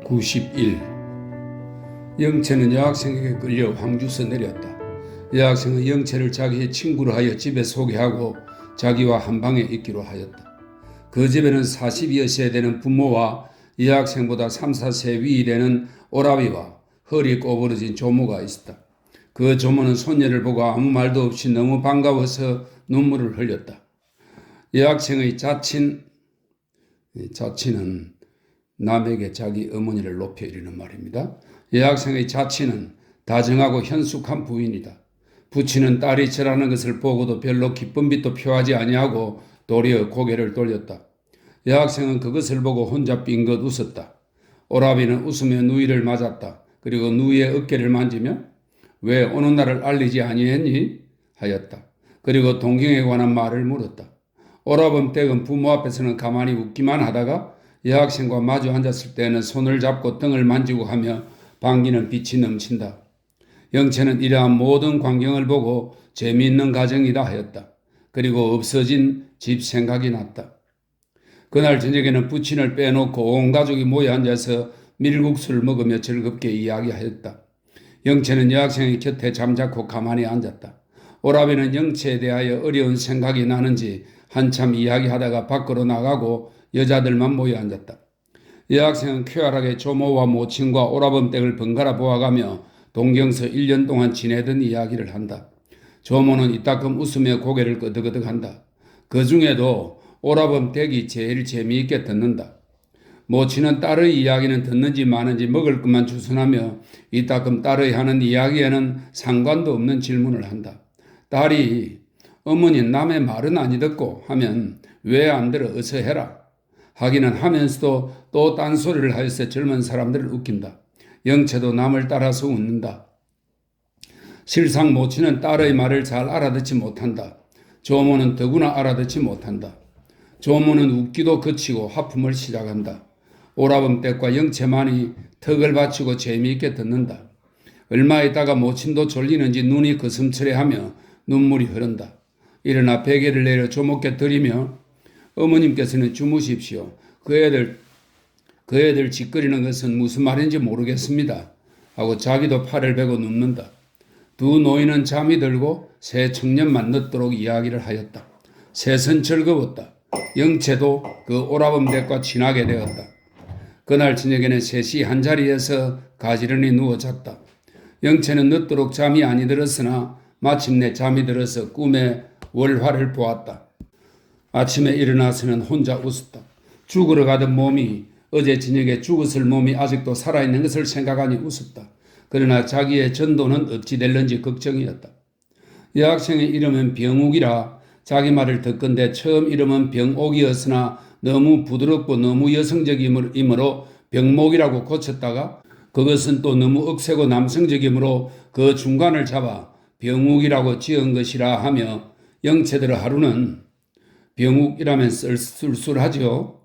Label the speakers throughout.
Speaker 1: 91. 영채는 여학생에게 끌려 황주서 내렸다. 여학생은 영채를 자기의 친구로 하여 집에 소개하고 자기와 한방에 있기로 하였다. 그 집에는 40여 세 되는 부모와 여학생보다 3, 4세 위 되는 오라비와 허리 꼬부러진 조모가 있었다. 그 조모는 손녀를 보고 아무 말도 없이 너무 반가워서 눈물을 흘렸다. 여학생의 자친은 남에게 자기 어머니를 높여 이르는 말입니다. 여학생의 자친은 다정하고 현숙한 부인이다. 부친은 딸이 절하는 것을 보고도 별로 기쁜 빛도 표하지 아니하고 도리어 고개를 돌렸다. 여학생은 그것을 보고 혼자 빙긋 웃었다. 오라비는 웃으며 누이를 맞았다. 그리고 누이의 어깨를 만지며 왜 오는 날을 알리지 아니했니? 하였다. 그리고 동경에 관한 말을 물었다. 오라범 댁은 부모 앞에서는 가만히 웃기만 하다가 여학생과 마주 앉았을 때는 손을 잡고 등을 만지고 하며 반기는 빛이 넘친다. 영채는 이러한 모든 광경을 보고 재미있는 가정이다 하였다. 그리고 없어진 집 생각이 났다. 그날 저녁에는 부친을 빼놓고 온 가족이 모여 앉아서 밀국수를 먹으며 즐겁게 이야기하였다. 영채는 여학생의 곁에 잠자코 가만히 앉았다. 오라비는 영채에 대하여 어려운 생각이 나는지 한참 이야기하다가 밖으로 나가고 여자들만 모여 앉았다. 여학생은 쾌활하게 조모와 모친과 오라범 댁을 번갈아 보아가며 동경서 1년 동안 지내던 이야기를 한다. 조모는 이따금 웃으며 고개를 끄덕끄덕한다. 그 중에도 오라범 댁이 제일 재미있게 듣는다. 모친은 딸의 이야기는 듣는지 마는지 먹을 것만 주선하며 이따금 딸의 하는 이야기에는 상관도 없는 질문을 한다. 딸이 어머니 남의 말은 아니 듣고 하면 왜 안 들어 어서 해라. 하기는 하면서도 또 딴소리를 하여서 젊은 사람들을 웃긴다. 영채도 남을 따라서 웃는다. 실상 모친은 딸의 말을 잘 알아듣지 못한다. 조모는 더구나 알아듣지 못한다. 조모는 웃기도 그치고 하품을 시작한다. 오라범 댁과 영채만이 턱을 받치고 재미있게 듣는다. 얼마 있다가 모친도 졸리는지 눈이 거슴츠레하며 눈물이 흐른다. 일어나 베개를 내려 조모께 드리며 어머님께서는 주무십시오. 그 애들 짓거리는 것은 무슨 말인지 모르겠습니다. 하고 자기도 팔을 베고 눕는다. 두 노인은 잠이 들고 새 청년만 늦도록 이야기를 하였다. 셋은 즐거웠다. 영채도 그 오라범 댁과 친하게 되었다. 그날 저녁에는 셋이 한자리에서 가지런히 누워 잤다. 영채는 늦도록 잠이 아니 들었으나 마침내 잠이 들어서 꿈에 월화를 보았다. 아침에 일어나서는 혼자 웃었다. 죽으러 가던 몸이 어제 저녁에 죽었을 몸이 아직도 살아있는 것을 생각하니 웃었다. 그러나 자기의 전도는 어찌 될는지 걱정이었다. 여학생의 이름은 병욱이라 자기 말을 듣건대 처음 이름은 병옥이었으나 너무 부드럽고 너무 여성적이므로 병목이라고 고쳤다가 그것은 또 너무 억세고 남성적이므로 그 중간을 잡아 병욱이라고 지은 것이라 하며 영채들 하루는 병욱이라면 쓸쓸하죠.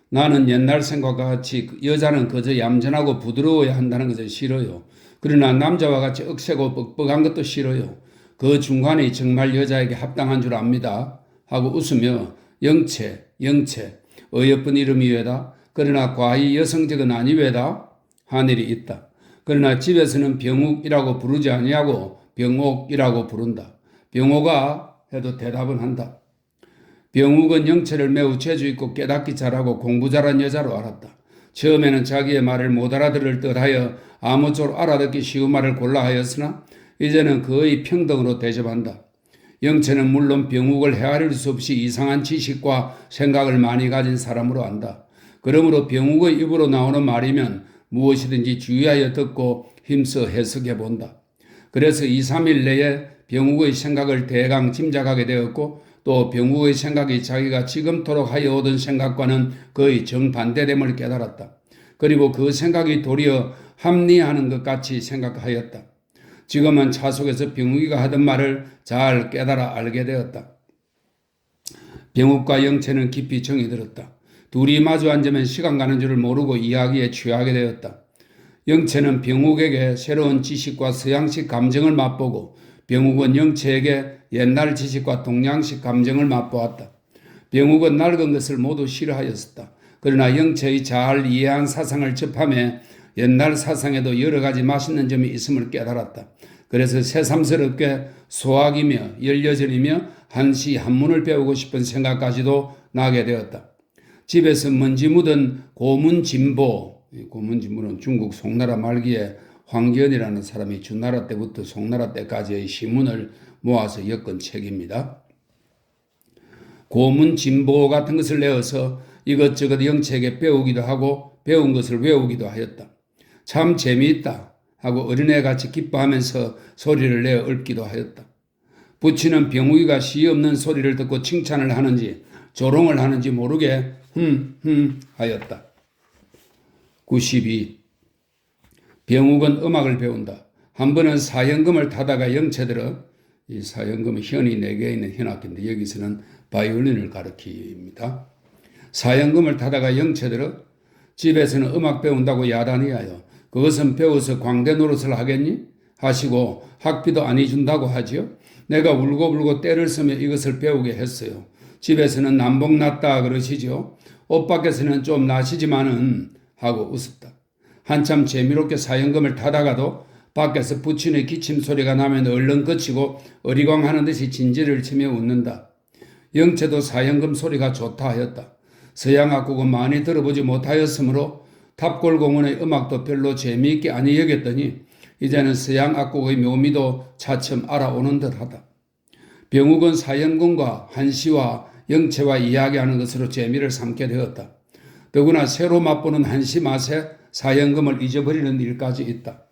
Speaker 1: 나는 옛날 생각과 같이 여자는 그저 얌전하고 부드러워야 한다는 것을 싫어요. 그러나 남자와 같이 억세고 뻑뻑한 것도 싫어요. 그 중간이 정말 여자에게 합당한 줄 압니다. 하고 웃으며 영채 어여쁜 이름이 왜다. 그러나 과히 여성적은 아니 왜다. 하늘이 있다. 그러나 집에서는 병욱이라고 부르지 아니하고 병옥이라고 부른다. 병옥아 해도 대답은 한다. 병욱은 영채를 매우 재주있고 깨닫기 잘하고 공부 잘한 여자로 알았다. 처음에는 자기의 말을 못 알아들을 듯하여 아무쪼록 알아듣기 쉬운 말을 골라 하였으나 이제는 거의 평등으로 대접한다. 영채는 물론 병욱을 헤아릴 수 없이 이상한 지식과 생각을 많이 가진 사람으로 안다. 그러므로 병욱의 입으로 나오는 말이면 무엇이든지 주의하여 듣고 힘써 해석해 본다. 그래서 2, 3일 내에 병욱의 생각을 대강 짐작하게 되었고 또 병욱의 생각이 자기가 지금토록 하여 오던 생각과는 거의 정반대됨을 깨달았다. 그리고 그 생각이 도리어 합리하는 것 같이 생각하였다. 지금은 차 속에서 병욱이가 하던 말을 잘 깨달아 알게 되었다. 병욱과 영채는 깊이 정이 들었다. 둘이 마주 앉으면 시간 가는 줄을 모르고 이야기에 취하게 되었다. 영채는 병욱에게 새로운 지식과 서양식 감정을 맛보고 병욱은 영채에게 옛날 지식과 동양식 감정을 맛보았다. 병욱은 낡은 것을 모두 싫어하였었다. 그러나 영체의 잘 이해한 사상을 접하며 옛날 사상에도 여러 가지 맛있는 점이 있음을 깨달았다. 그래서 새삼스럽게 소학이며 연려전이며 한시 한문을 배우고 싶은 생각까지도 나게 되었다. 집에서 먼지 묻은 고문진보, 고문진보는 중국 송나라 말기에 황기현이라는 사람이 주나라 때부터 송나라 때까지의 시문을 모아서 엮은 책입니다. 고문진보 같은 것을 내어서 이것저것 영체에게 배우기도 하고 배운 것을 외우기도 하였다. 참 재미있다 하고 어린애같이 기뻐하면서 소리를 내어 읊기도 하였다. 부치는 병우기가 시 없는 소리를 듣고 칭찬을 하는지 조롱을 하는지 모르게 하였다. 92. 병욱은 음악을 배운다. 한 번은 사연금을 타다가 영체들어, 이 사연금은 현이 4개 있는 현악기인데 여기서는 바이올린을 가리킵니다. 사연금을 타다가 영체들어 집에서는 음악 배운다고 야단이 하여 그것은 배워서 광대 노릇을 하겠니? 하시고 학비도 안 준다고 하지요. 내가 울고불고 때를 쓰며 이것을 배우게 했어요. 집에서는 남복 났다 그러시죠. 옷 밖에서는 좀 나시지만은 하고 웃었다. 한참 재미롭게 사연금을 타다가도 밖에서 부친의 기침 소리가 나면 얼른 그치고 어리광하는 듯이 진지를 치며 웃는다. 영체도 사연금 소리가 좋다 하였다. 서양 악곡은 많이 들어보지 못하였으므로 탑골공원의 음악도 별로 재미있게 아니 여겼더니 이제는 서양 악곡의 묘미도 차츰 알아오는 듯하다. 병욱은 사연금과 한시와 영체와 이야기하는 것으로 재미를 삼게 되었다. 더구나 새로 맛보는 한시 맛에 사연금을 잊어버리는 일까지 있다.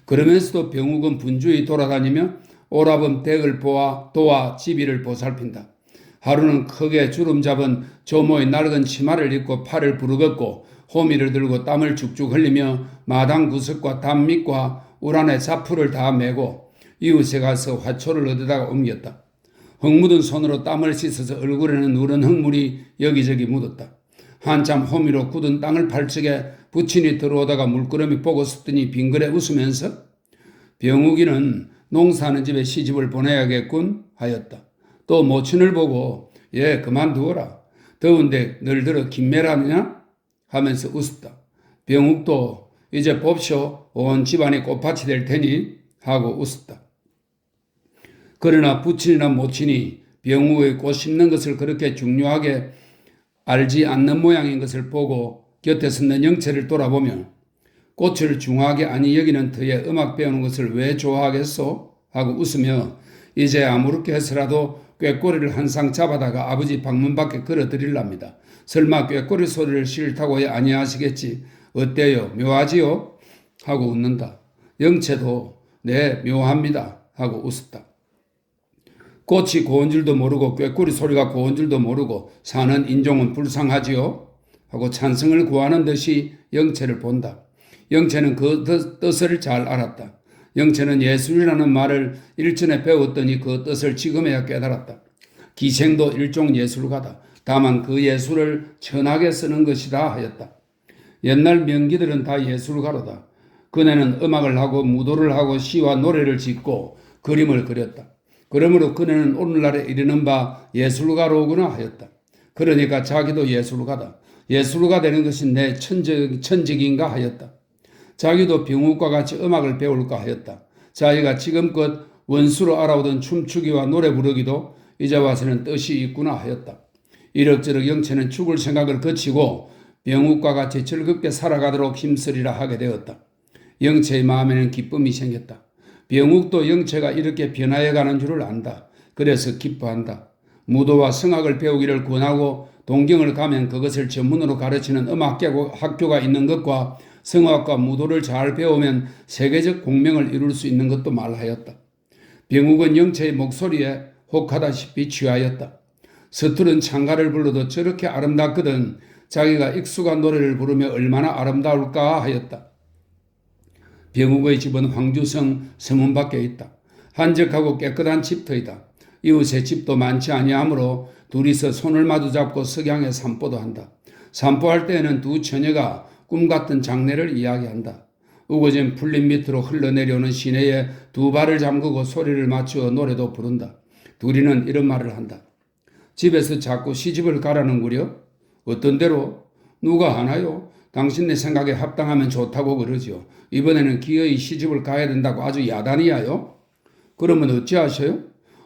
Speaker 1: 그러면서도 병욱은 분주히 돌아다니며 오라범 댁을 도와 지비를 보살핀다. 하루는 크게 주름 잡은 조모의 낡은 치마를 입고 팔을 부르짖고 호미를 들고 땀을 죽죽 흘리며 마당 구석과 담 밑과 울 안에 자풀을 다 메고 이웃에 가서 화초를 얻어다가 옮겼다. 흙 묻은 손으로 땀을 씻어서 얼굴에는 누런 흙물이 여기저기 묻었다. 한참 호미로 굳은 땅을 팔적에 부친이 들어오다가 물끄러미 보고 섰더니 빙그레 웃으면서 병욱이는 농사하는 집에 시집을 보내야겠군 하였다. 또 모친을 보고 그만두어라. 더운데 널들어 김매라느냐? 하면서 웃었다. 병욱도 이제 봅쇼 온 집안이 꽃밭이 될 테니 하고 웃었다. 그러나 부친이나 모친이 병욱의 꽃 심는 것을 그렇게 중요하게 알지 않는 모양인 것을 보고 곁에 섰는 영체를 돌아보며 꽃을 중하게 아니 여기는 터에 음악 배우는 것을 왜 좋아하겠소? 하고 웃으며 이제 아무렇게 해서라도 꾀꼬리를 한 상 잡아다가 아버지 방문 밖에 걸어드리랍니다. 설마 꾀꼬리 소리를 싫다고 아니하시겠지? 어때요? 묘하지요? 하고 웃는다. 영체도 네 묘합니다 하고 웃었다. 꽃이 고운 줄도 모르고 꾀꼬리 소리가 고운 줄도 모르고 사는 인종은 불쌍하지요? 하고 찬성을 구하는 듯이 영체를 본다. 영체는 그 뜻을 잘 알았다. 영체는 예술이라는 말을 일전에 배웠더니 그 뜻을 지금에야 깨달았다. 기생도 일종 예술가다. 다만 그 예술을 천하게 쓰는 것이다 하였다. 옛날 명기들은 다 예술가로다. 그네는 음악을 하고 무도를 하고 시와 노래를 짓고 그림을 그렸다. 그러므로 그네는 오늘날에 이르는 바 예술가로구나 하였다. 그러니까 자기도 예술가다. 예술가 되는 것이 내 천직인가 하였다. 자기도 병욱과 같이 음악을 배울까 하였다. 자기가 지금껏 원수로 알아오던 춤추기와 노래 부르기도 이제 와서는 뜻이 있구나 하였다. 이럭저럭 영체는 죽을 생각을 거치고 병욱과 같이 즐겁게 살아가도록 힘쓰리라 하게 되었다. 영체의 마음에는 기쁨이 생겼다. 병욱도 영체가 이렇게 변화해가는 줄을 안다. 그래서 기뻐한다. 무도와 성악을 배우기를 권하고 동경을 가면 그것을 전문으로 가르치는 음악학교가 있는 것과 성악과 무도를 잘 배우면 세계적 공명을 이룰 수 있는 것도 말하였다. 병욱은 영체의 목소리에 혹하다시피 취하였다. 서투른 창가를 불러도 저렇게 아름답거든 자기가 익숙한 노래를 부르며 얼마나 아름다울까 하였다. 병욱의 집은 황주성 서문 밖에 있다. 한적하고 깨끗한 집터이다. 이웃의 집도 많지 아니하므로 둘이서 손을 마주 잡고 석양에 산보도 한다. 산보할 때에는 두 처녀가 꿈같은 장래를 이야기한다. 우거진 풀린 밑으로 흘러내려오는 시내에 두 발을 잠그고 소리를 맞추어 노래도 부른다. 둘이는 이런 말을 한다. 집에서 자꾸 시집을 가라는구려? 어떤 데로? 누가 하나요? 당신네 생각에 합당하면 좋다고 그러지요. 이번에는 기어이 시집을 가야 된다고 아주 야단이야요. 그러면 어찌하셔요?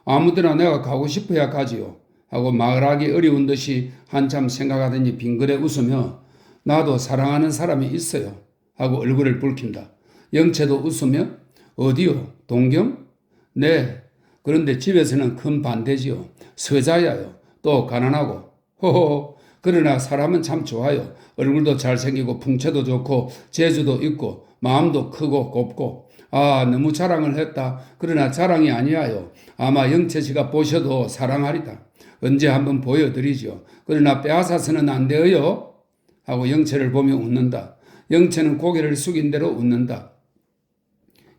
Speaker 1: 아무데나 내가 가고 싶어야 가지요. 하고 말하기 어려운 듯이 한참 생각하더니 빙그레 웃으며 나도 사랑하는 사람이 있어요. 하고 얼굴을 붉힌다. 영채도 웃으며 어디요? 동경? 네. 그런데 집에서는 큰 반대지요. 서자야요. 또 가난하고. 호호. 그러나 사람은 참 좋아요. 얼굴도 잘생기고 풍채도 좋고 재주도 있고 마음도 크고 곱고. 아, 너무 자랑을 했다. 그러나 자랑이 아니야요. 아마 영채 씨가 보셔도 사랑하리다. 언제 한번 보여드리죠. 그러나 빼앗아서는 안 돼요. 하고 영채를 보며 웃는다. 영채는 고개를 숙인 대로 웃는다.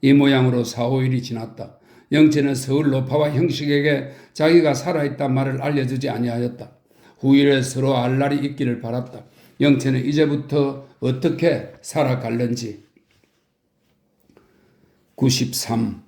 Speaker 1: 이 모양으로 4, 5일이 지났다. 영채는 서울 노파와 형식에게 자기가 살아있단 말을 알려주지 아니하였다. 후일에 서로 알 날이 있기를 바랐다. 영채는 이제부터 어떻게 살아갈는지. 93.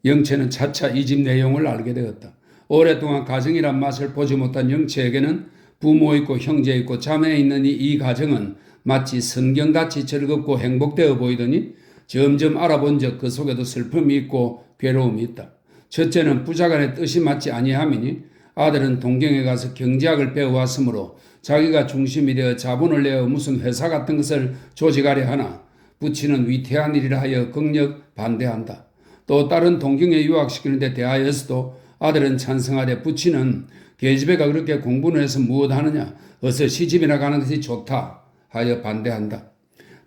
Speaker 1: 영채는 차차 이 집 내용을 알게 되었다. 오랫동안 가정이란 맛을 보지 못한 영채에게는 부모 있고 형제 있고 자매 있는 이 가정은 마치 성경같이 즐겁고 행복되어 보이더니 점점 알아본 적 그 속에도 슬픔이 있고 괴로움이 있다. 첫째는 부자간의 뜻이 맞지 아니함이니 아들은 동경에 가서 경제학을 배워왔으므로 자기가 중심이 되어 자본을 내어 무슨 회사 같은 것을 조직하려 하나 부친은 위태한 일이라 하여 극력 반대한다. 또 다른 동경에 유학시키는데 대하여서도 아들은 찬성하되 부친은 계집애가 그렇게 공부를 해서 무엇 하느냐 어서 시집이나 가는 것이 좋다 하여 반대한다.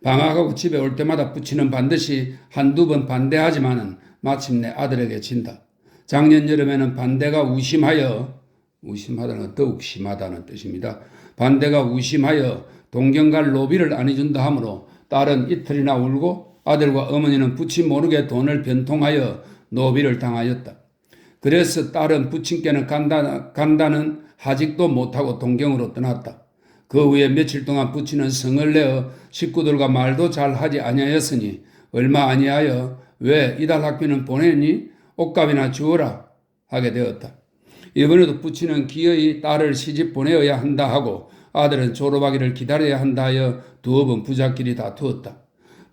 Speaker 1: 방학하고 집에 올 때마다 부친은 반드시 한두 번 반대하지만은 마침내 아들에게 진다. 작년 여름에는 반대가 우심하다는 건 더욱 심하다는 뜻입니다. 반대가 우심하여 동경 갈 노비를 안 해준다 하므로 딸은 이틀이나 울고 아들과 어머니는 부친 모르게 돈을 변통하여 노비를 당하였다. 그래서 딸은 부친께는 간다는 하직도 못하고 동경으로 떠났다. 그 후에 며칠 동안 부친은 성을 내어 식구들과 말도 잘 하지 아니하였으니 얼마 아니하여 왜 이달 학비는 보냈니? 옷값이나 주어라 하게 되었다. 이번에도 부친은 기어이 딸을 시집 보내어야 한다 하고 아들은 졸업하기를 기다려야 한다 하여 두어 번 부자끼리 다투었다.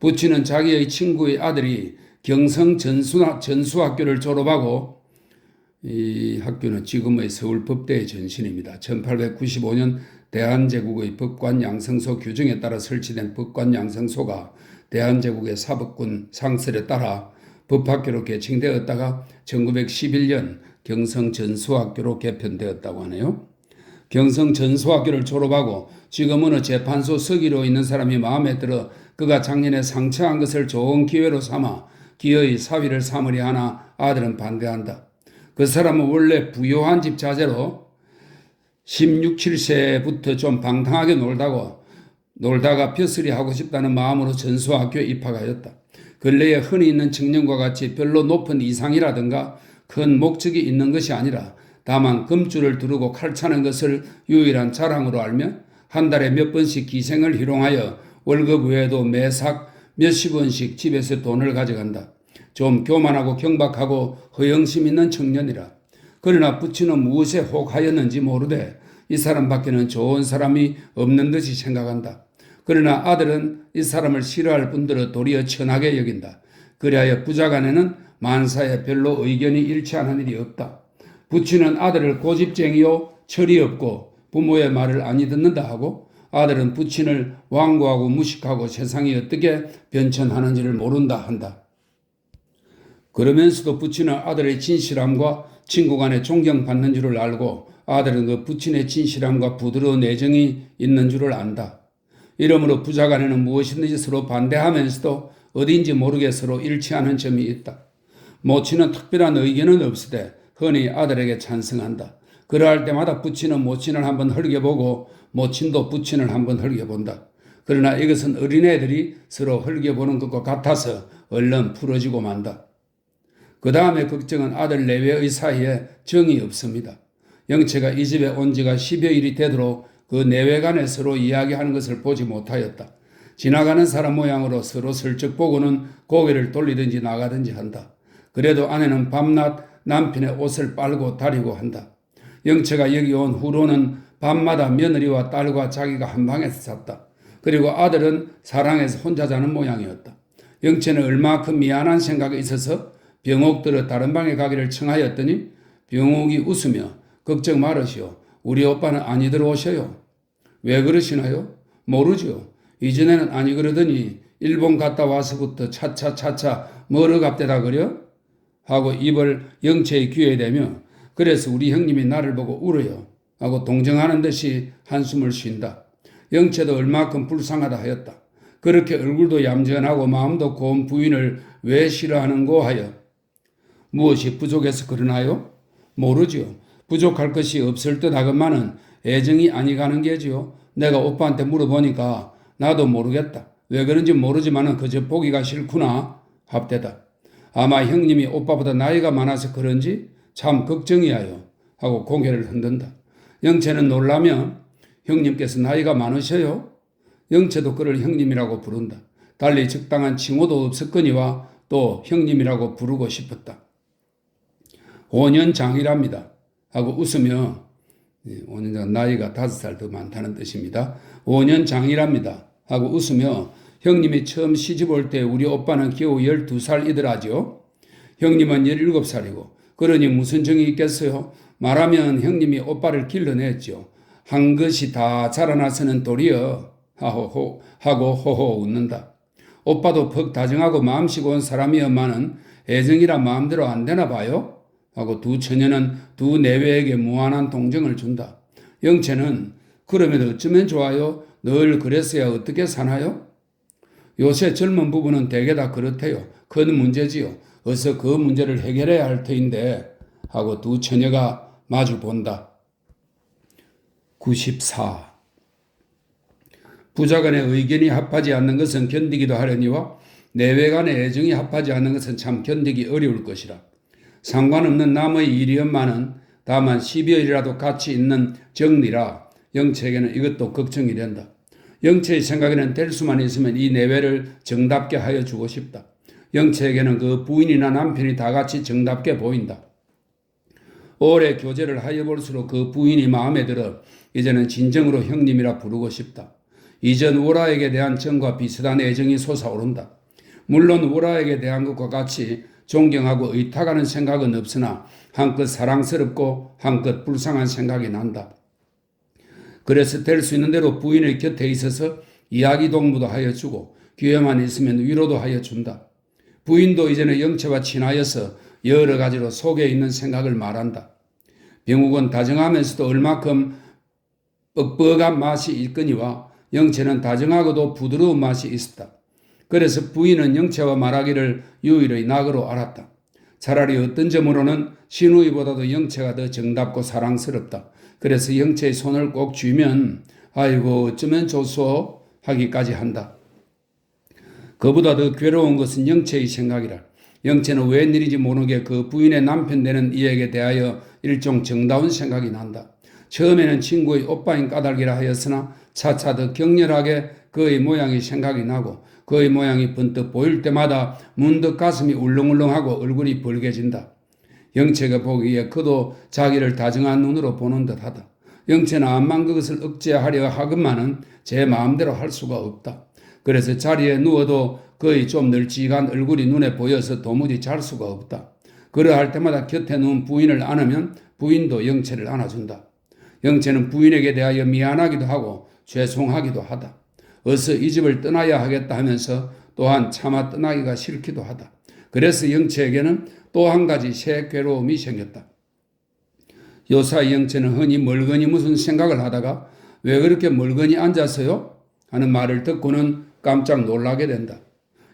Speaker 1: 부친은 자기의 친구의 아들이 경성 전수학교를 졸업하고 이 학교는 지금의 서울법대의 전신입니다. 1895년 대한제국의 법관양성소 규정에 따라 설치된 법관양성소가 대한제국의 사법군 상설에 따라 법학교로 개칭되었다가 1911년 경성전수학교로 개편되었다고 하네요. 경성전수학교를 졸업하고 지금 어느 재판소 서기로 있는 사람이 마음에 들어 그가 작년에 상처한 것을 좋은 기회로 삼아 기어이 사위를 삼으려 하나 아들은 반대한다. 그 사람은 원래 부유한 집 자제로 16, 17세부터 좀 방탕하게 놀다가 벼슬이 하고 싶다는 마음으로 전수학교에 입학하였다. 근래에 흔히 있는 청년과 같이 별로 높은 이상이라든가 큰 목적이 있는 것이 아니라 다만 금줄을 두르고 칼 차는 것을 유일한 자랑으로 알며 한 달에 몇 번씩 기생을 희롱하여 월급 외에도 매삭 몇십 원씩 집에서 돈을 가져간다. 좀 교만하고 경박하고 허영심 있는 청년이라. 그러나 부친은 무엇에 혹하였는지 모르되 이 사람밖에는 좋은 사람이 없는 듯이 생각한다. 그러나 아들은 이 사람을 싫어할 뿐더러 도리어 천하게 여긴다. 그리하여 부자간에는 만사에 별로 의견이 일치하는 일이 없다. 부친은 아들을 고집쟁이요 철이 없고 부모의 말을 아니 듣는다 하고 아들은 부친을 완고하고 무식하고 세상이 어떻게 변천하는지를 모른다 한다. 그러면서도 부친은 아들의 진실함과 친구 간에 존경받는 줄을 알고 아들은 그 부친의 진실함과 부드러운 애정이 있는 줄을 안다. 이러므로 부자간에는 무엇이든지 서로 반대하면서도 어딘지 모르게 서로 일치하는 점이 있다. 모친은 특별한 의견은 없으되 흔히 아들에게 찬성한다. 그러할 때마다 부친은 모친을 한번 헐겨보고 모친도 부친을 한번 헐겨본다. 그러나 이것은 어린애들이 서로 헐겨보는 것과 같아서 얼른 풀어지고 만다. 그 다음에 걱정은 아들 내외의 사이에 정이 없습니다. 영채가 이 집에 온 지가 10여일이 되도록 그 내외 간에 서로 이야기하는 것을 보지 못하였다. 지나가는 사람 모양으로 서로 슬쩍 보고는 고개를 돌리든지 나가든지 한다. 그래도 아내는 밤낮 남편의 옷을 빨고 다리고 한다. 영채가 여기 온 후로는 밤마다 며느리와 딸과 자기가 한 방에서 잤다. 그리고 아들은 사랑해서 혼자 자는 모양이었다. 영채는 얼마큼 미안한 생각이 있어서 병옥 들어 다른 방에 가기를 청하였더니 병옥이 웃으며 걱정 말으시오. 우리 오빠는 아니 들어오셔요. 왜 그러시나요? 모르죠. 이전에는 아니 그러더니 일본 갔다 와서부터 차차 뭐러 갑대다 그려? 하고 입을 영채의 귀에 대며 그래서 우리 형님이 나를 보고 울어요. 하고 동정하는 듯이 한숨을 쉰다. 영채도 얼마큼 불쌍하다 하였다. 그렇게 얼굴도 얌전하고 마음도 고운 부인을 왜 싫어하는고 하여 무엇이 부족해서 그러나요? 모르죠. 부족할 것이 없을 듯 하건만은 애정이 아니 가는 게지요. 내가 오빠한테 물어보니까 나도 모르겠다. 왜 그런지 모르지만은 그저 보기가 싫구나 합대다. 아마 형님이 오빠보다 나이가 많아서 그런지 참 걱정이야요. 하고 고개를 흔든다. 영채는 놀라며 형님께서 나이가 많으셔요? 영채도 그를 형님이라고 부른다. 달리 적당한 칭호도 없었거니와 또 형님이라고 부르고 싶었다. 5년 장이랍니다. 하고 웃으며 5년 장 나이가 5살 더 많다는 뜻입니다. 5년 장이랍니다. 하고 웃으며 형님이 처음 시집 올 때 우리 오빠는 겨우 12살이더라죠. 형님은 17살이고 그러니 무슨 정이 있겠어요? 말하면 형님이 오빠를 길러냈죠. 한 것이 다 자라나서는 도리어 하고 호호 웃는다. 오빠도 퍽 다정하고 마음씨고 온 사람이었마는 애정이라 마음대로 안 되나 봐요? 하고 두 처녀는 두 내외에게 무한한 동정을 준다. 영채는 그러면 어쩌면 좋아요? 늘 그랬어야 어떻게 사나요? 요새 젊은 부부는 대개 다 그렇대요. 큰 문제지요. 어서 그 문제를 해결해야 할 터인데 하고 두 처녀가 마주 본다. 94. 부자간의 의견이 합하지 않는 것은 견디기도 하려니와 내외간의 애정이 합하지 않는 것은 참 견디기 어려울 것이라. 상관없는 남의 일이었마는 다만 12월이라도 같이 있는 정리라 영채에게는 이것도 걱정이 된다. 영채의 생각에는 될 수만 있으면 이 내외를 정답게 하여 주고 싶다. 영채에게는 그 부인이나 남편이 다 같이 정답게 보인다. 오래 교제를 하여 볼수록 그 부인이 마음에 들어 이제는 진정으로 형님이라 부르고 싶다. 이전 오라에게 대한 정과 비슷한 애정이 솟아오른다. 물론 오라에게 대한 것과 같이 존경하고 의탁하는 생각은 없으나 한껏 사랑스럽고 한껏 불쌍한 생각이 난다. 그래서 될 수 있는 대로 부인의 곁에 있어서 이야기 동무도 하여 주고 기회만 있으면 위로도 하여 준다. 부인도 이제는 영채와 친하여서 여러 가지로 속에 있는 생각을 말한다. 병욱은 다정하면서도 얼마큼 뻑뻑한 맛이 있거니와 영채는 다정하고도 부드러운 맛이 있었다. 그래서 부인은 영채와 말하기를 유일의 낙으로 알았다. 차라리 어떤 점으로는 신우이보다도 영채가 더 정답고 사랑스럽다. 그래서 영채의 손을 꼭 쥐면 아이고 어쩌면 좋소 하기까지 한다. 그보다 더 괴로운 것은 영채의 생각이라. 영채는 웬일인지 모르게 그 부인의 남편 되는 이에게 대하여 일종 정다운 생각이 난다. 처음에는 친구의 오빠인 까닭이라 하였으나 차차 더 격렬하게 그의 모양이 생각이 나고 그의 모양이 번뜩 보일 때마다 문득 가슴이 울렁울렁하고 얼굴이 벌개진다. 영채가 보기에 그도 자기를 다정한 눈으로 보는 듯하다. 영채는 암만 그것을 억제하려 하건만은 제 마음대로 할 수가 없다. 그래서 자리에 누워도 그의 좀 널찍한 얼굴이 눈에 보여서 도무지 잘 수가 없다. 그러할 때마다 곁에 누운 부인을 안으면 부인도 영채를 안아준다. 영채는 부인에게 대하여 미안하기도 하고 죄송하기도 하다. 어서 이 집을 떠나야 하겠다 하면서 또한 차마 떠나기가 싫기도 하다. 그래서 영채에게는 또 한 가지 새 괴로움이 생겼다. 요사이 영채는 흔히 멀거니 무슨 생각을 하다가 왜 그렇게 멀거니 앉아서요? 하는 말을 듣고는 깜짝 놀라게 된다.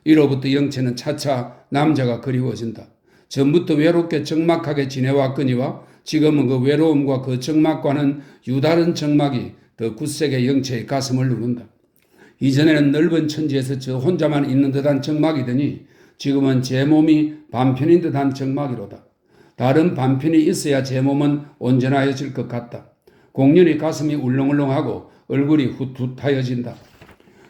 Speaker 1: 이로부터 영채는 차차 남자가 그리워진다. 전부터 외롭게 적막하게 지내왔거니와 지금은 그 외로움과 그 적막과는 유다른 적막이 더 굳세게 영채의 가슴을 누른다. 이전에는 넓은 천지에서 저 혼자만 있는 듯한 적막이더니 지금은 제 몸이 반편인 듯한 적막이로다. 다른 반편이 있어야 제 몸은 온전하여질 것 같다. 공연히 가슴이 울렁울렁하고 얼굴이 훗훗하여진다.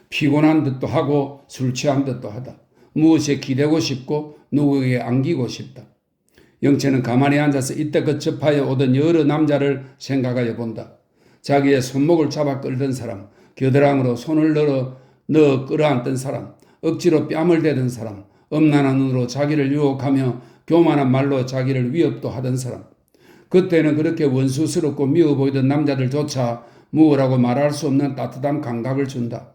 Speaker 1: 피곤한 듯도 하고 술 취한 듯도 하다. 무엇에 기대고 싶고 누구에게 안기고 싶다. 영채는 가만히 앉아서 이때껏 접하여 오던 여러 남자를 생각하여 본다. 자기의 손목을 잡아 끌던 사람, 겨드랑이로 손을 넣어 끌어안던 사람, 억지로 뺨을 대던 사람, 엄란한 눈으로 자기를 유혹하며 교만한 말로 자기를 위협도 하던 사람. 그때는 그렇게 원수스럽고 미워 보이던 남자들조차 무엇라고 말할 수 없는 따뜻한 감각을 준다.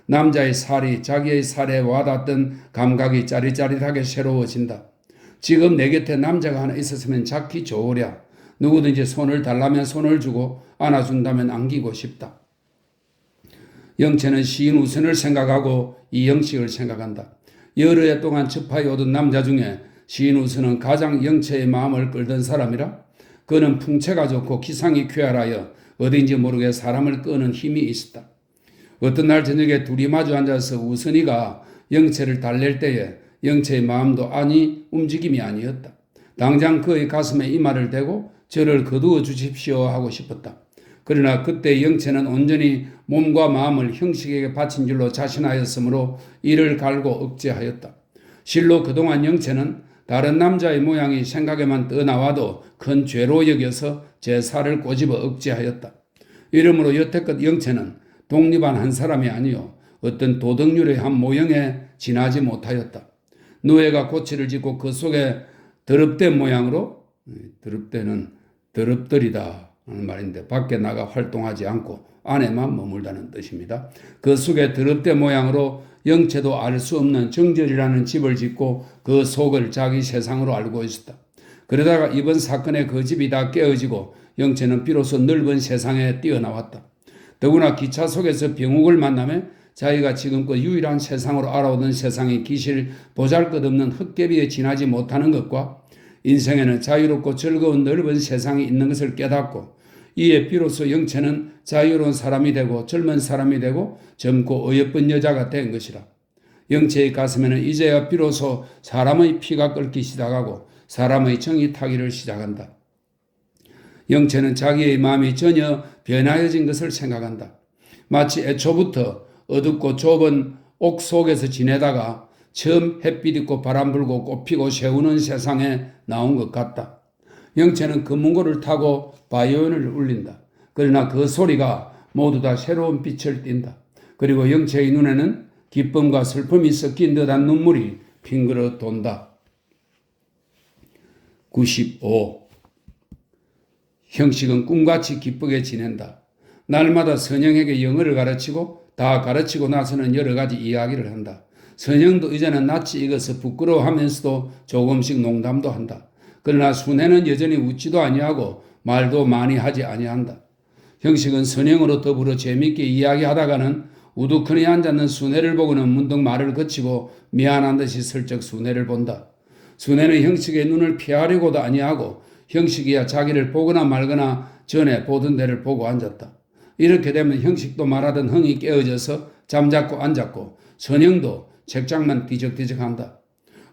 Speaker 1: 남자의 살이 자기의 살에 와닿던 감각이 짜릿짜릿하게 새로워진다. 지금 내 곁에 남자가 하나 있었으면 잡기 좋으랴. 누구든지 손을 달라면 손을 주고 안아준다면 안기고 싶다. 영채는 시인 우선을 생각하고 이영식을 생각한다. 여러 해 동안 접하여 오던 남자 중에 시인 우선은 가장 영채의 마음을 끌던 사람이라. 그는 풍채가 좋고 기상이 쾌활하여 어딘지 모르게 사람을 끄는 힘이 있었다. 어떤 날 저녁에 둘이 마주 앉아서 우선이가 영채를 달랠 때에 영채의 마음도 움직임이 아니었다. 당장 그의 가슴에 이마를 대고 저를 거두어 주십시오 하고 싶었다. 그러나 그때 영채는 온전히 몸과 마음을 형식에게 바친 줄로 자신하였으므로 이를 갈고 억제하였다. 실로 그동안 영채는 다른 남자의 모양이 생각에만 떠나와도 큰 죄로 여겨서 제 살을 꼬집어 억제하였다. 이러므로 여태껏 영채는 독립한 한 사람이 아니요 어떤 도덕률의 한 모형에 지나지 못하였다. 노예가 고치를 짓고 그 속에 더럽된 모양으로, 더럽대는 더럽더리다 하는 말인데 밖에 나가 활동하지 않고 안에만 머물다는 뜻입니다. 그 속에 더럽된 모양으로 영채도 알 수 없는 정절이라는 집을 짓고 그 속을 자기 세상으로 알고 있었다. 그러다가 이번 사건에 그 집이 다 깨어지고 영채는 비로소 넓은 세상에 뛰어나왔다. 더구나 기차 속에서 병욱을 만나며 자기가 지금껏 유일한 세상으로 알아오던 세상이 기실 보잘것없는 헛개비에 지나지 못하는 것과 인생에는 자유롭고 즐거운 넓은 세상이 있는 것을 깨닫고 이에 비로소 영채는 자유로운 사람이 되고 젊은 사람이 되고 젊고 어여쁜 여자가 된 것이라. 영채의 가슴에는 이제야 비로소 사람의 피가 끓기 시작하고 사람의 정이 타기를 시작한다. 영채는 자기의 마음이 전혀 변하여진 것을 생각한다. 마치 애초부터 어둡고 좁은 옥 속에서 지내다가 처음 햇빛 있고 바람 불고 꽃 피고 새우는 세상에 나온 것 같다. 영채는 금문고를 타고 바이올린을 울린다. 그러나 그 소리가 모두 다 새로운 빛을 띈다. 그리고 영채의 눈에는 기쁨과 슬픔이 섞인 듯한 눈물이 핑그러 돈다. 95. 형식은 꿈같이 기쁘게 지낸다. 날마다 선영에게 영어를 가르치고 다 가르치고 나서는 여러 가지 이야기를 한다. 선영도 이제는 낯이 익어서 부끄러워하면서도 조금씩 농담도 한다. 그러나 순애는 여전히 웃지도 아니하고 말도 많이 하지 아니한다. 형식은 선영으로 더불어 재미있게 이야기하다가는 우두커니 앉았는 순애를 보고는 문득 말을 거치고 미안한 듯이 슬쩍 순애를 본다. 순애는 형식의 눈을 피하려고도 아니하고 형식이야 자기를 보거나 말거나 전에 보던 데를 보고 앉았다. 이렇게 되면 형식도 말하던 흥이 깨어져서 잠자코 앉았고 선영도 책장만 뒤적뒤적한다.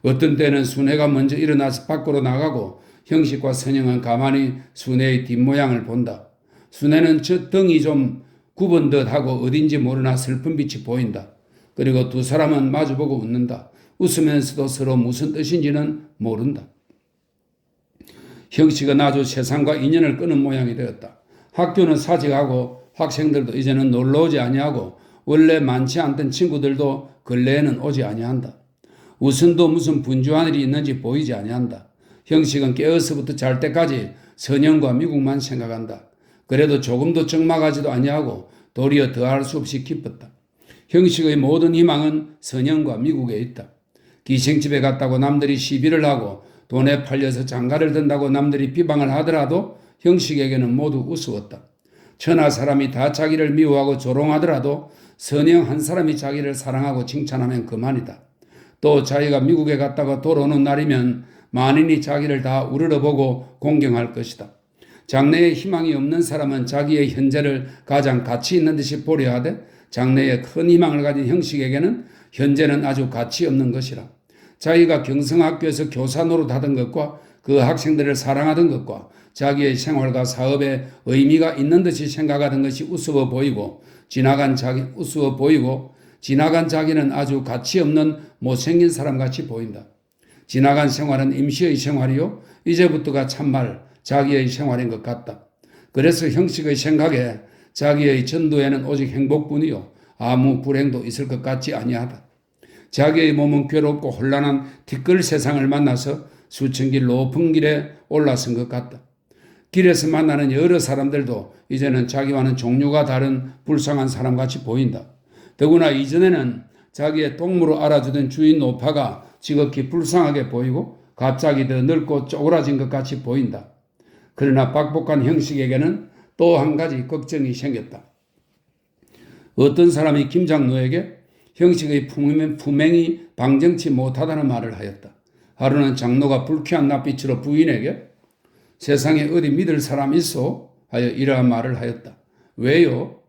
Speaker 1: 어떤 때는 순애가 먼저 일어나서 밖으로 나가고 형식과 선영은 가만히 순애의 뒷모양을 본다. 순애는 저 등이 좀 굽은 듯하고 어딘지 모르나 슬픈 빛이 보인다. 그리고 두 사람은 마주보고 웃는다. 웃으면서도 서로 무슨 뜻인지는 모른다. 형식은 아주 세상과 인연을 끄는 모양이 되었다. 학교는 사직하고 학생들도 이제는 놀러오지 아니하고 원래 많지 않던 친구들도 근래에는 오지 아니한다. 우선도 무슨 분주한 일이 있는지 보이지 아니한다. 형식은 깨어서부터 잘 때까지 선영과 미국만 생각한다. 그래도 조금도 적막하지도 아니하고 도리어 더할 수 없이 기뻤다. 형식의 모든 희망은 선영과 미국에 있다. 기생집에 갔다고 남들이 시비를 하고 돈에 팔려서 장가를 든다고 남들이 비방을 하더라도 형식에게는 모두 우스웠다. 천하 사람이 다 자기를 미워하고 조롱하더라도 선영 한 사람이 자기를 사랑하고 칭찬하면 그만이다. 또 자기가 미국에 갔다가 돌아오는 날이면 만인이 자기를 다 우러러보고 공경할 것이다. 장래에 희망이 없는 사람은 자기의 현재를 가장 가치 있는 듯이 보려 하되 장래에 큰 희망을 가진 형식에게는 현재는 아주 가치 없는 것이라. 자기가 경성학교에서 교사 노릇하던 것과 그 학생들을 사랑하던 것과 자기의 생활과 사업에 의미가 있는 듯이 생각하던 것이 우스워 보이고 지나간 자기는 아주 가치 없는 못생긴 사람같이 보인다. 지나간 생활은 임시의 생활이요 이제부터가 참말 자기의 생활인 것 같다. 그래서 형식의 생각에 자기의 전도에는 오직 행복뿐이요 아무 불행도 있을 것 같지 아니하다. 자기의 몸은 괴롭고 혼란한 티끌 세상을 만나서 수천 길 높은 길에 올라선 것 같다. 길에서 만나는 여러 사람들도 이제는 자기와는 종류가 다른 불쌍한 사람같이 보인다. 더구나 이전에는 자기의 동무로 알아주던 주인 노파가 지극히 불쌍하게 보이고 갑자기 더 늙고 쪼그라진 것 같이 보인다. 그러나 빡복한 형식에게는 또 한 가지 걱정이 생겼다. 어떤 사람이 김장로에게 형식의 품행이 방정치 못하다는 말을 하였다. 하루는 장로가 불쾌한 낯빛으로 부인에게 세상에 어디 믿을 사람 있어? 하여 이러한 말을 하였다. 왜요?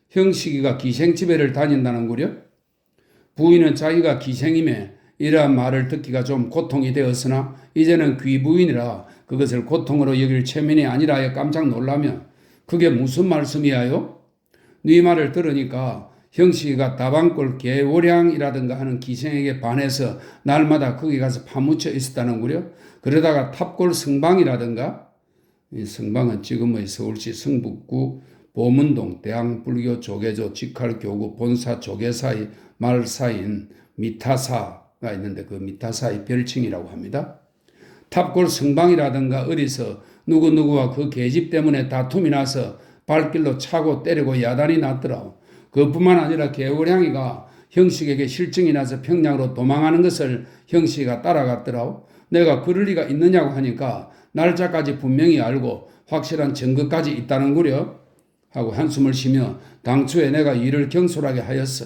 Speaker 1: 형식이가 기생집회를 다닌다는 거려? 부인은 자기가 기생임에 이러한 말을 듣기가 좀 고통이 되었으나 이제는 귀부인이라 그것을 고통으로 여길 체면이 아니라 하여 깜짝 놀라며 그게 무슨 말씀이야요? 네 말을 들으니까 형식이가 다방골 개오량이라든가 하는 기생에게 반해서 날마다 거기 가서 파묻혀 있었다는 거려? 그러다가 탑골 성방이라든가 이 성방은 지금의 서울시 성북구 보문동 대항불교 조계조 직할교구 본사 조계사의 말사인 미타사가 있는데 그 미타사의 별칭이라고 합니다. 탑골 성방이라든가 어디서 누구누구와 그 계집 때문에 다툼이 나서 발길로 차고 때리고 야단이 났더라고. 그뿐만 아니라 개오량이가 형식에게 실증이 나서 평양으로 도망하는 것을 형식이가 따라갔더라고. 내가 그럴 리가 있느냐고 하니까 날짜까지 분명히 알고 확실한 증거까지 있다는 거려 하고 한숨을 쉬며 당초에 내가 이를 경솔하게 하였어.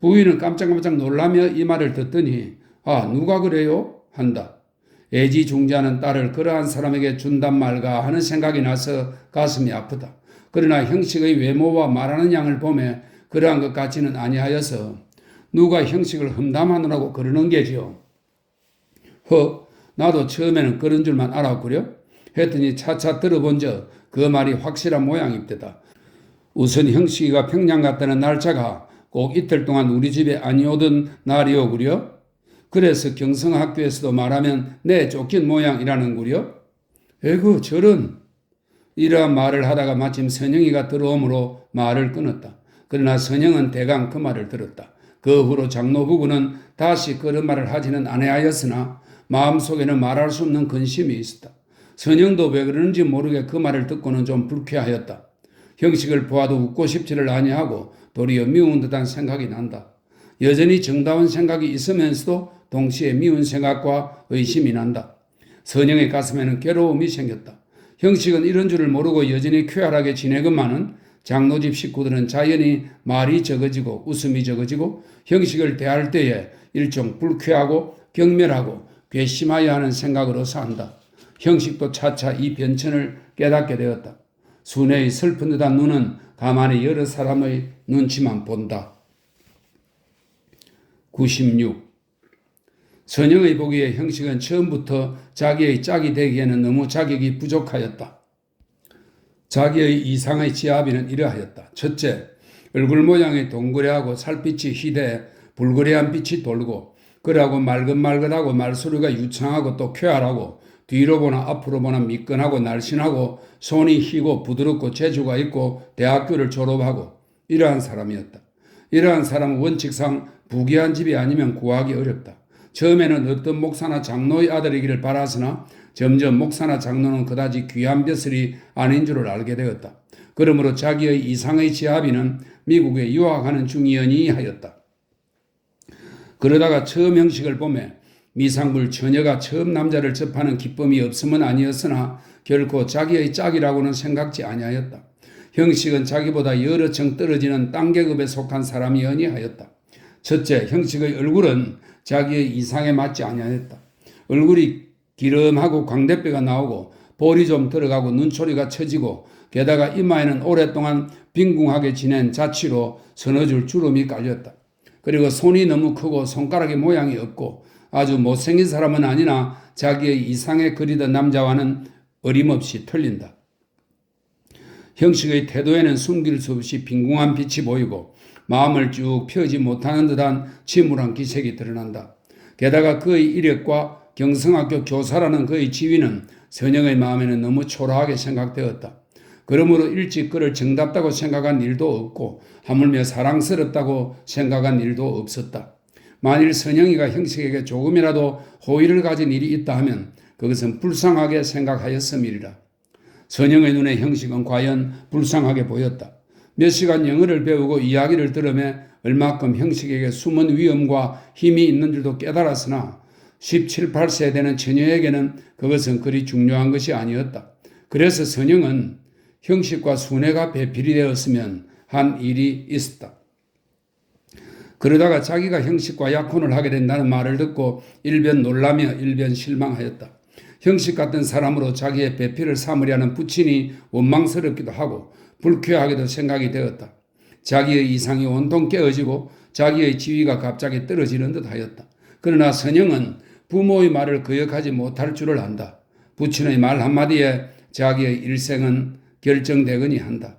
Speaker 1: 부인은 깜짝깜짝 놀라며 이 말을 듣더니 아 누가 그래요? 한다. 애지중지하는 딸을 그러한 사람에게 준단 말가 하는 생각이 나서 가슴이 아프다. 그러나 형식의 외모와 말하는 양을 보매 그러한 것 같지는 아니하여서 누가 형식을 험담하느라고 그러는 게지요. 나도 처음에는 그런 줄만 알았구려. 했더니 차차 들어본 적 그 말이 확실한 모양입니다. 우선 형식이가 평양 갔다는 날짜가 꼭 이틀 동안 우리 집에 아니오던 날이오구려. 그래서 경성학교에서도 말하면 내 쫓긴 모양이라는구려. 에구 저런. 이러한 말을 하다가 마침 선영이가 들어오므로 말을 끊었다. 그러나 선영은 대강 그 말을 들었다. 그 후로 장로 부부는 다시 그런 말을 하지는 아니하였으나 마음속에는 말할 수 없는 근심이 있었다. 선영도 왜 그러는지 모르게 그 말을 듣고는 좀 불쾌하였다. 형식을 보아도 웃고 싶지를 아니하고 도리어 미운 듯한 생각이 난다. 여전히 정다운 생각이 있으면서도 동시에 미운 생각과 의심이 난다. 선영의 가슴에는 괴로움이 생겼다. 형식은 이런 줄을 모르고 여전히 쾌활하게 지내건만은 장로집 식구들은 자연히 말이 적어지고 웃음이 적어지고 형식을 대할 때에 일종 불쾌하고 경멸하고 괘씸하여 하는 생각으로 산다. 형식도 차차 이 변천을 깨닫게 되었다. 순애의 슬픈 듯한 눈은 가만히 여러 사람의 눈치만 본다. 96. 선영의 보기에 형식은 처음부터 자기의 짝이 되기에는 너무 자격이 부족하였다. 자기의 이상의 지아비는 이러하였다. 첫째, 얼굴 모양이 동그래하고 살빛이 희대 불그레한 빛이 돌고 그러하고 말긋말긋하고 말소리가 유창하고 또 쾌활하고 뒤로 보나 앞으로 보나 미끈하고 날씬하고 손이 희고 부드럽고 재주가 있고 대학교를 졸업하고 이러한 사람이었다. 이러한 사람은 원칙상 부귀한 집이 아니면 구하기 어렵다. 처음에는 어떤 목사나 장로의 아들이기를 바랐으나 점점 목사나 장로는 그다지 귀한 벼슬이 아닌 줄을 알게 되었다. 그러므로 자기의 이상의 지아비는 미국에 유학하는 중이언이 하였다. 그러다가 처음 형식을 보매 미상불 처녀가 처음 남자를 접하는 기쁨이 없음은 아니었으나 결코 자기의 짝이라고는 생각지 아니하였다. 형식은 자기보다 여러 층 떨어지는 딴 계급에 속한 사람이 아니하였다. 첫째, 형식의 얼굴은 자기의 이상에 맞지 아니하였다. 얼굴이 기름하고 광대뼈가 나오고 볼이 좀 들어가고 눈초리가 처지고 게다가 이마에는 오랫동안 빈궁하게 지낸 자취로 서너 줄 주름이 깔렸다. 그리고 손이 너무 크고 손가락의 모양이 없고 아주 못생긴 사람은 아니나 자기의 이상에 그리던 남자와는 어림없이 틀린다. 형식의 태도에는 숨길 수 없이 빈궁한 빛이 보이고 마음을 쭉 펴지 못하는 듯한 침울한 기색이 드러난다. 게다가 그의 이력과 경성학교 교사라는 그의 지위는 선영의 마음에는 너무 초라하게 생각되었다. 그러므로 일찍 그를 정답다고 생각한 일도 없고 하물며 사랑스럽다고 생각한 일도 없었다. 만일 선영이가 형식에게 조금이라도 호의를 가진 일이 있다 하면 그것은 불쌍하게 생각하였음이리라. 선영의 눈에 형식은 과연 불쌍하게 보였다. 몇 시간 영어를 배우고 이야기를 들으며 얼마큼 형식에게 숨은 위엄과 힘이 있는 줄도 깨달았으나 17, 18세 되는 처녀에게는 그것은 그리 중요한 것이 아니었다. 그래서 선영은 형식과 순애가 배필이 되었으면 한 일이 있었다. 그러다가 자기가 형식과 약혼을 하게 된다는 말을 듣고 일변 놀라며 일변 실망하였다. 형식 같은 사람으로 자기의 배필을 삼으려는 부친이 원망스럽기도 하고 불쾌하게도 생각이 되었다. 자기의 이상이 온통 깨어지고 자기의 지위가 갑자기 떨어지는 듯 하였다. 그러나 선영은 부모의 말을 거역하지 못할 줄을 안다. 부친의 말 한마디에 자기의 일생은 결정되거니 한다.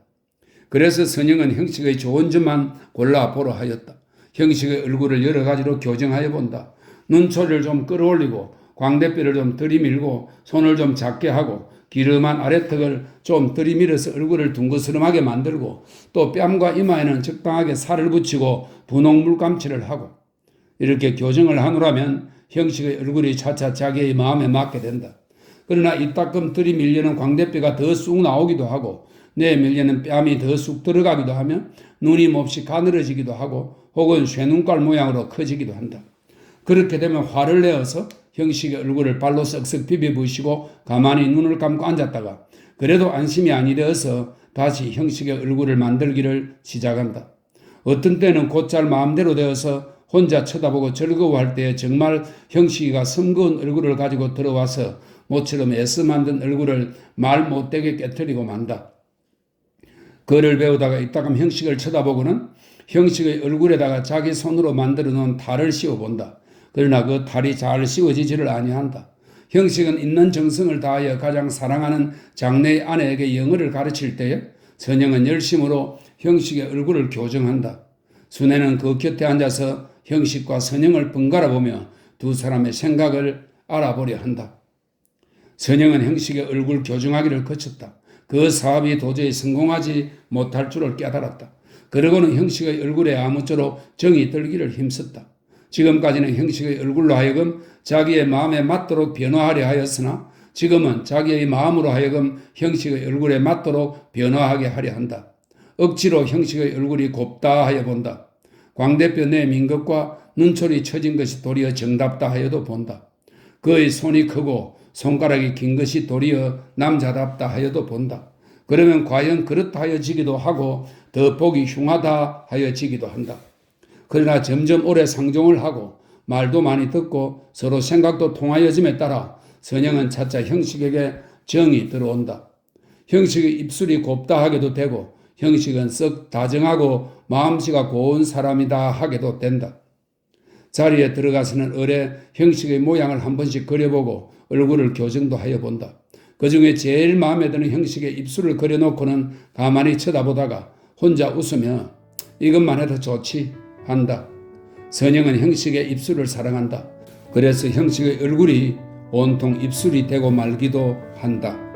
Speaker 1: 그래서 선영은 형식의 좋은 점만 골라보려 하였다. 형식의 얼굴을 여러 가지로 교정하여 본다. 눈초리를 좀 끌어올리고 광대뼈를 좀 들이밀고 손을 좀 작게 하고 기름한 아래턱을 좀 들이밀어서 얼굴을 둥그스름하게 만들고 또 뺨과 이마에는 적당하게 살을 붙이고 분홍 물감칠을 하고 이렇게 교정을 하노라면 형식의 얼굴이 차차 자기의 마음에 맞게 된다. 그러나 이따금 들이밀려는 광대뼈가 더 쑥 나오기도 하고 내밀려는 뺨이 더 쑥 들어가기도 하며 눈이 몹시 가늘어지기도 하고 혹은 쇠눈깔 모양으로 커지기도 한다. 그렇게 되면 화를 내어서 형식의 얼굴을 발로 썩썩 비벼부시고 가만히 눈을 감고 앉았다가 그래도 안심이 아니 되어서 다시 형식의 얼굴을 만들기를 시작한다. 어떤 때는 곧잘 마음대로 되어서 혼자 쳐다보고 즐거워할 때 정말 형식이가 섬거운 얼굴을 가지고 들어와서 모처럼 애써 만든 얼굴을 말 못되게 깨트리고 만다. 글을 배우다가 이따금 형식을 쳐다보고는 형식의 얼굴에다가 자기 손으로 만들어 놓은 탈을 씌워본다. 그러나 그 탈이 잘 씌워지지를 아니한다. 형식은 있는 정성을 다하여 가장 사랑하는 장래의 아내에게 영어를 가르칠 때에 선영은 열심으로 형식의 얼굴을 교정한다. 순애는 그 곁에 앉아서 형식과 선영을 번갈아 보며 두 사람의 생각을 알아보려 한다. 선영은 형식의 얼굴 교정하기를 거쳤다. 그 사업이 도저히 성공하지 못할 줄을 깨달았다. 그러고는 형식의 얼굴에 아무쪼록 정이 들기를 힘썼다. 지금까지는 형식의 얼굴로 하여금 자기의 마음에 맞도록 변화하려 하였으나 지금은 자기의 마음으로 하여금 형식의 얼굴에 맞도록 변화하게 하려 한다. 억지로 형식의 얼굴이 곱다 하여 본다. 광대뼈 내민 것과 눈초리 처진 것이 도리어 정답다 하여도 본다. 그의 손이 크고 손가락이 긴 것이 도리어 남자답다 하여도 본다. 그러면 과연 그렇다 하여지기도 하고 더 보기 흉하다 하여지기도 한다. 그러나 점점 오래 상종을 하고 말도 많이 듣고 서로 생각도 통하여짐에 따라 선영은 차차 형식에게 정이 들어온다. 형식의 입술이 곱다 하게도 되고 형식은 썩 다정하고 마음씨가 고운 사람이다 하게도 된다. 자리에 들어가서는 어뢰 형식의 모양을 한 번씩 그려보고 얼굴을 교정도 하여 본다. 그 중에 제일 마음에 드는 형식의 입술을 그려놓고는 가만히 쳐다보다가 혼자 웃으며 이것만 해도 좋지 한다. 선영은 형식의 입술을 사랑한다. 그래서 형식의 얼굴이 온통 입술이 되고 말기도 한다.